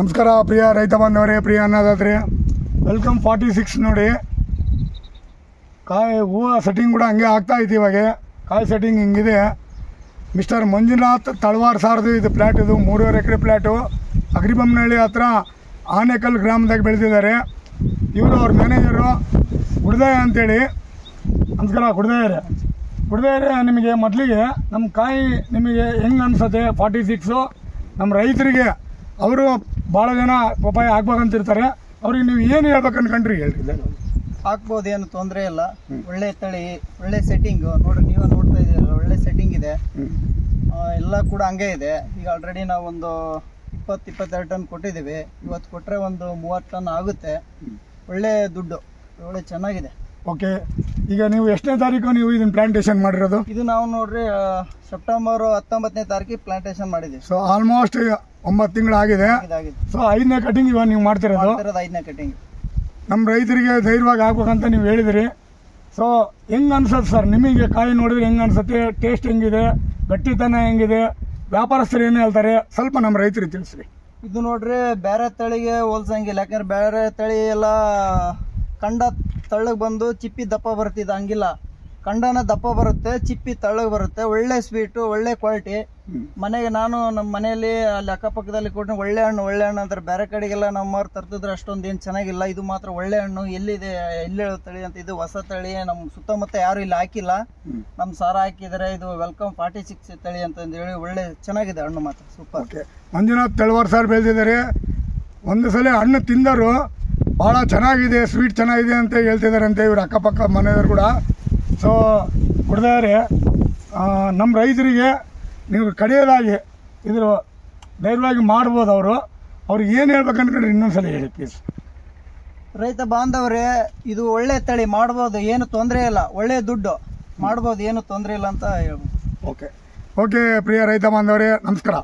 ನಮಸ್ಕಾರ ಪ್ರಿಯ ರೈತ ಬಾಂಧವರೇ, ಪ್ರಿಯ ಅನ್ನದಾತ್ರಿ, ವೆಲ್ಕಮ್ 46 ನೋಡಿ. ಕಾಯಿ ಹೂವು ಸೆಟ್ಟಿಂಗ್ ಕೂಡ ಹಂಗೆ ಆಗ್ತಾ ಐತಿ. ಇವಾಗ ಕಾಯಿ ಸೆಟ್ಟಿಂಗ್ ಹಿಂಗಿದೆ. ಮಿಸ್ಟರ್ ಮಂಜುನಾಥ್ ತಳವಾರ್ ಸಾರ್ದು ಇದು ಪ್ಲ್ಯಾಟ್. ಇದು 3.5 ಎಕರೆ ಪ್ಲ್ಯಾಟು ಅಗ್ರಿಬೊಮ್ಮನಹಳ್ಳಿ ಹತ್ರ ಆನೇಕಲ್ ಗ್ರಾಮದಾಗ ಬೆಳೆದಿದ್ದಾರೆ. ಇವರು ಅವ್ರ ಮ್ಯಾನೇಜರು ಗುಡ್ದಯ್ಯ ಅಂತೇಳಿ. ನಮಸ್ಕಾರ ಗುಡ್ದಯ್ಯರೇ, ನಿಮಗೆ ಮೊದಲಿಗೆ ನಮ್ಮ ಕಾಯಿ ನಿಮಗೆ ಹೆಂಗೆ ಅನಿಸುತ್ತೆ? 46 ನಮ್ಮ ರೈತರಿಗೆ ಅವರು ಭಾಳ ಜನ ಪಪ್ಪಾಯ ಹಾಕ್ಬೇಕಂತಿರ್ತಾರೆ. ಅವ್ರಿಗೆ ನೀವು ಏನು ಹೇಳ್ಬೇಕು ಅನ್ಕೊಂಡ್ರಿ ಹೇಳ್ರಿ. ಹಾಕ್ಬೋದು, ಏನು ತೊಂದರೆ ಇಲ್ಲ. ಒಳ್ಳೆ ತಳಿ, ಒಳ್ಳೆ ಸೆಟ್ಟಿಂಗು. ನೋಡ್ರಿ, ನೀವೇ ನೋಡ್ತಾ ಇದ್ದೀರಲ್ಲ, ಒಳ್ಳೆ ಸೆಟ್ಟಿಂಗ್ ಇದೆ. ಎಲ್ಲ ಕೂಡ ಹಂಗೆ ಇದೆ. ಈಗ ಆಲ್ರೆಡಿ ನಾವು ಒಂದು 20-22 ಟನ್ ಕೊಟ್ಟಿದ್ದೀವಿ. ಇವತ್ತು ಕೊಟ್ಟರೆ ಒಂದು 30 ಟನ್ ಆಗುತ್ತೆ. ಒಳ್ಳೆ ದುಡ್ಡು, ಒಳ್ಳೆ ಚೆನ್ನಾಗಿದೆ. ಓಕೆ, ಈಗ ನೀವು ಎಷ್ಟನೇ ತಾರೀಕು ನೀವು ಇದನ್ನ ಪ್ಲಾಂಟೇಶನ್ ಮಾಡಿರೋದು? ಇದು ನಾವು ನೋಡ್ರಿ ಸೆಪ್ಟೆಂಬರ್ 19ನೇ ತಾರೀಕಿಗೆ ಪ್ಲಾಂಟೇಶನ್ ಮಾಡಿದ್ದೀವಿ. So almost 9 ತಿಂಗಳಾಗಿದೆ. ಸೊ 5ನೇ ಕಟಿಂಗ್ ಇವಾಗ ನೀವು ಮಾಡ್ತಿರೋದು? 5ನೇ ಕಟಿಂಗ್. ನಮ್ಮ ರೈತರಿಗೆ ಧೈರ್ಯವಾಗಿ ಆಗ್ಬೇಕಂತ ನೀವು ಹೇಳಿದಿರಿ. ಸೊ ಹೆಂಗೆ ಅನ್ಸುತ್ತೆ ಸರ್ ನಿಮಗೆ? ಕಾಯಿ ನೋಡಿದ್ರೆ ಹೆಂಗೆ ಅನ್ಸುತ್ತೆ? ಟೇಸ್ಟ್ ಹೆಂಗಿದೆ? ಗಟ್ಟಿತನ ಹೆಂಗಿದೆ? ವ್ಯಾಪಾರಸ್ಥರು ಏನು ಹೇಳ್ತಾರೆ? ಸ್ವಲ್ಪ ನಮ್ಮ ರೈತರಿಗೆ ತಿಳಿಸ್ರಿ. ಇದು ನೋಡ್ರಿ ಬೇರೆ ತಳಿಗೆ ಹೋಲ್ಸಂಗಿಲ್ಲ. ಯಾಕಂದ್ರೆ ಬೇರೆ ತಳಿ ಎಲ್ಲ ಕಂಡ ತಳ್ಳಗೆ ಬಂದು ಚಿಪ್ಪಿ ದಪ್ಪ ಬರ್ತಿದ್ದ, ಹಂಗಿಲ್ಲ. ಕಂಡನ ದಪ್ಪ ಬರುತ್ತೆ, ಚಿಪ್ಪಿ ತಳ್ಳಗೆ ಬರುತ್ತೆ. ಒಳ್ಳೆ ಸ್ವೀಟು, ಒಳ್ಳೆ ಕ್ವಾಲಿಟಿ. ಮನೆಗೆ ನಾನು ನಮ್ಮ ಮನೆಯಲ್ಲಿ ಅಲ್ಲಿ ಅಕ್ಕಪಕ್ಕದಲ್ಲಿ ಕೊಟ್ಟು ಒಳ್ಳೆ ಹಣ್ಣು ಅಂತಾರೆ. ಬೇರೆ ಕಡೆಗೆಲ್ಲ ನಮ್ಮವ್ರು ತರ್ತಿದ್ರೆ ಅಷ್ಟೊಂದು ಏನು ಚೆನ್ನಾಗಿಲ್ಲ. ಇದು ಮಾತ್ರ ಒಳ್ಳೆ ಹಣ್ಣು. ಎಲ್ಲಿದೆ ಎಳ್ಳೆ ತಳಿ ಅಂತ, ಇದು ಹೊಸ ತಳಿ. ನಮ್ಮ ಸುತ್ತಮುತ್ತ ಯಾರು ಇಲ್ಲಿ ಹಾಕಿಲ್ಲ, ನಮ್ಮ ಸಾರ ಹಾಕಿದರೆ. ಇದು ವೆಲ್ಕಮ್ 46 ತಳಿ ಅಂತಂದೇಳಿ ಒಳ್ಳೆ ಚೆನ್ನಾಗಿದೆ ಹಣ್ಣು ಮಾತ್ರ, super. Okay, Manjunath Talawar sir ಬೆಳೆದಿದ್ದಾರೆ. ಒಂದು ಸಲ ಹಣ್ಣು ತಿಂದರು ಭಾಳ ಚೆನ್ನಾಗಿದೆ, ಸ್ವೀಟ್ ಚೆನ್ನಾಗಿದೆ ಅಂತ ಹೇಳ್ತಿದ್ದಾರಂತೆ ಇವ್ರ ಅಕ್ಕಪಕ್ಕ ಮನೆಯವರು ಕೂಡ. ಸೊ ಗುಡ್ದಯ್ಯರೇ, ನಮ್ಮ ರೈತರಿಗೆ ನೀವು ಕಡೆಯದಾಗಿ ಇದ್ರ ಧೈರ್ಯವಾಗಿ ಮಾಡ್ಬೋದು. ಅವ್ರಿಗೆ ಏನು ಹೇಳ್ಬೇಕು ಅನ್ಕೊಂಡ್ರೆ ಇನ್ನೊಂದ್ಸಲ ಹೇಳಿ ಪ್ಲೀಸ್. ರೈತ ಬಾಂಧವರೇ, ಇದು ಒಳ್ಳೆ ತಳಿ, ಮಾಡ್ಬೋದು, ಏನು ತೊಂದರೆ ಇಲ್ಲ. ಒಳ್ಳೆ ದುಡ್ಡು ಮಾಡ್ಬೋದು, ಏನು ತೊಂದರೆ ಇಲ್ಲ ಅಂತ ಹೇಳ್ಬೋದು. ಓಕೆ, ಪ್ರಿಯ ರೈತ ಬಾಂಧವರೇ, ನಮಸ್ಕಾರ.